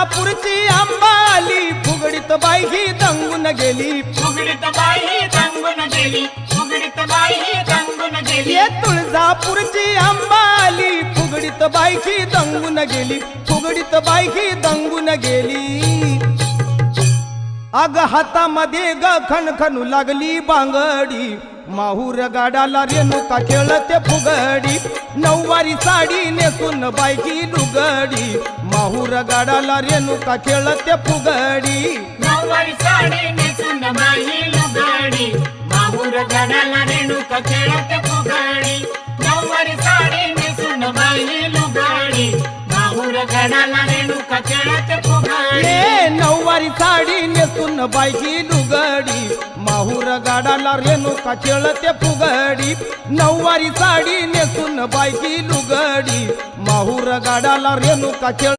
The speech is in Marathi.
तुळजापूरची अंबाली फुगडीत बाई ही दंगून गेली फुगडीत बाई रंगून गेली फुगडीत बाई रंगून गेली ये तुळजापूरची अंबाली फुगडीत बाई ही दंगून गेली फुगडीत बाई ही दंगून गेली अग हातामध्ये ग खणखणू लागली बांगडी माहूर गाडाला रेणुका खेळते फुगडी नऊवारी साडी नेसून बायकी लुगडी माहूर गाडाला रेणुका खेळते फुगडी नऊवारी साडी नेसून बाई लुगडी माहूर गडाला रेणुका खेळते फुगडी नऊवारी साडी नेसून बाई लुगडी माहूर गडाला रेणुका खेळते फुगडी ये नऊवारी साडी नेसून बायकी लुगडी माहूर गाडाला रेणुका खेळते फुगडी नऊवारी साडी नेसून बायकी लुगडी माहूर गाडाला रेणुका खेळ